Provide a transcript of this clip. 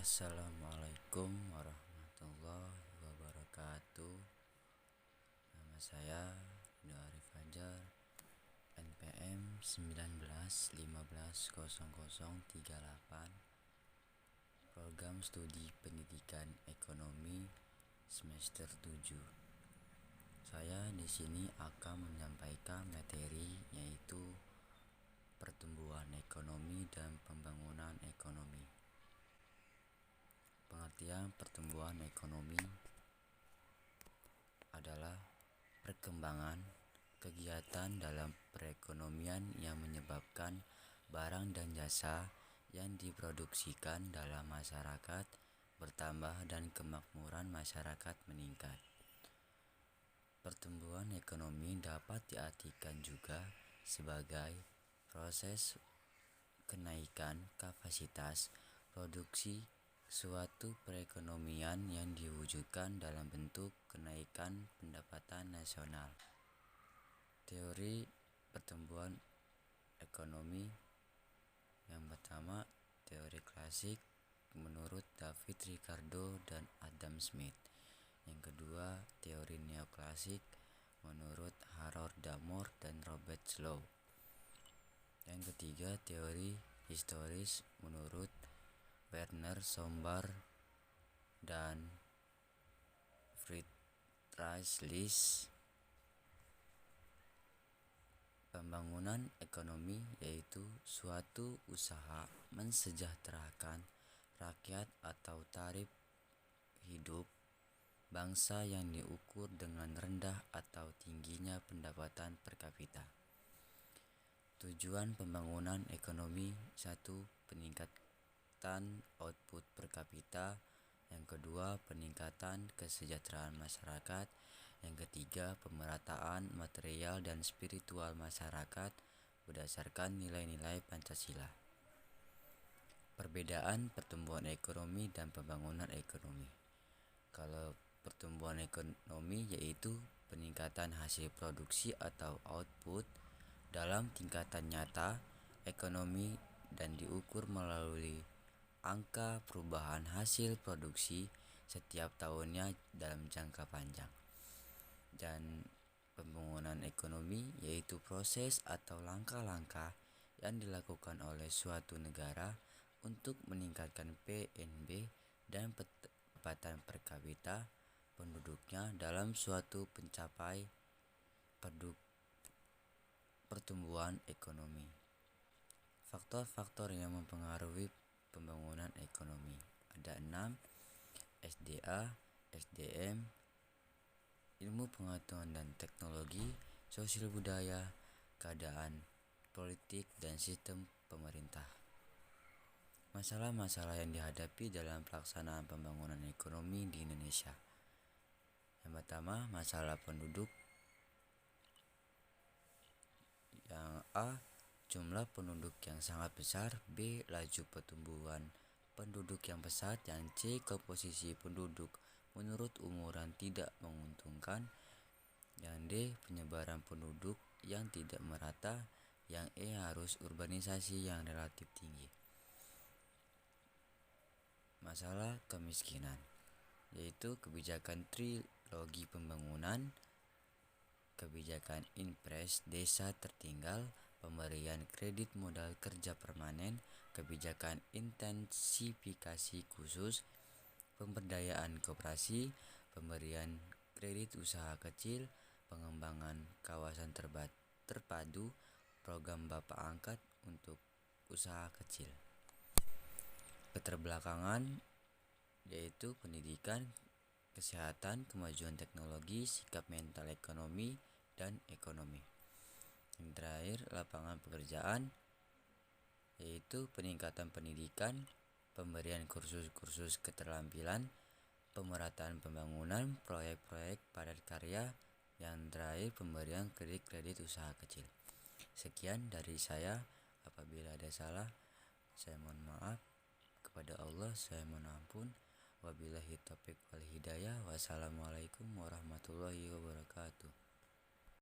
Assalamualaikum warahmatullahi wabarakatuh. Nama saya Ridho Arif Fajar, NPM 19150038, Program Studi Pendidikan Ekonomi semester 7. Saya di sini akan menyampaikan materi yaitu pertumbuhan ekonomi dan pembangunan ekonomi. Pengertian pertumbuhan ekonomi adalah perkembangan kegiatan dalam perekonomian yang menyebabkan barang dan jasa yang diproduksikan dalam masyarakat bertambah dan kemakmuran masyarakat meningkat. Pertumbuhan ekonomi dapat diartikan juga sebagai proses kenaikan kapasitas produksi suatu perekonomian yang diwujudkan dalam bentuk kenaikan pendapatan nasional. Teori pertumbuhan ekonomi yang pertama, teori klasik menurut David Ricardo dan Adam Smith. Yang kedua, teori neoklasik menurut Harold Damore dan Robert Slow. Yang ketiga, teori historis menurut Werner Sombart dan Friedrich List. Pembangunan ekonomi yaitu suatu usaha mensejahterakan rakyat atau taraf hidup bangsa yang diukur dengan rendah atau tingginya pendapatan per kapita. Tujuan pembangunan ekonomi: 1. Peningkatan output per kapita. Yang kedua, peningkatan kesejahteraan masyarakat. Yang ketiga, pemerataan material dan spiritual masyarakat berdasarkan nilai-nilai Pancasila. Perbedaan pertumbuhan ekonomi dan pembangunan ekonomi. Kalau pertumbuhan ekonomi yaitu peningkatan hasil produksi atau output dalam tingkatan nyata ekonomi dan diukur melalui angka perubahan hasil produksi setiap tahunnya dalam jangka panjang. Dan pembangunan ekonomi yaitu proses atau langkah-langkah yang dilakukan oleh suatu negara untuk meningkatkan PNB dan pendapatan per kapita penduduknya dalam suatu pencapai pertumbuhan ekonomi. Faktor-faktor yang mempengaruhi pembangunan ekonomi ada 6: SDA, SDM, ilmu pengetahuan dan teknologi, sosial budaya, keadaan politik, dan sistem pemerintah. Masalah-masalah yang dihadapi dalam pelaksanaan pembangunan ekonomi di Indonesia. Yang pertama, masalah penduduk. Yang A, jumlah penduduk yang sangat besar. B, laju pertumbuhan penduduk yang pesat. Yang C, komposisi penduduk menurut umuran tidak menguntungkan. Yang D, penyebaran penduduk yang tidak merata. Yang E, harus urbanisasi yang relatif tinggi. Masalah kemiskinan yaitu kebijakan trilogi pembangunan, kebijakan impres desa tertinggal, pemberian kredit modal kerja permanen, kebijakan intensifikasi khusus, pemberdayaan koperasi, pemberian kredit usaha kecil, pengembangan kawasan terpadu, program bapak angkat untuk usaha kecil. Keterbelakangan yaitu pendidikan, kesehatan, kemajuan teknologi, sikap mental ekonomi, dan ekonomi. Yang terakhir, lapangan pekerjaan yaitu peningkatan pendidikan, pemberian kursus-kursus keterampilan, pemerataan pembangunan, proyek-proyek padat karya. Yang terakhir, pemberian kredit usaha kecil. Sekian dari saya. Apabila ada salah, saya mohon maaf. Kepada Allah saya mohon ampun. Wabillahi taufiq wal hidayah. Wassalamualaikum warahmatullahi wabarakatuh.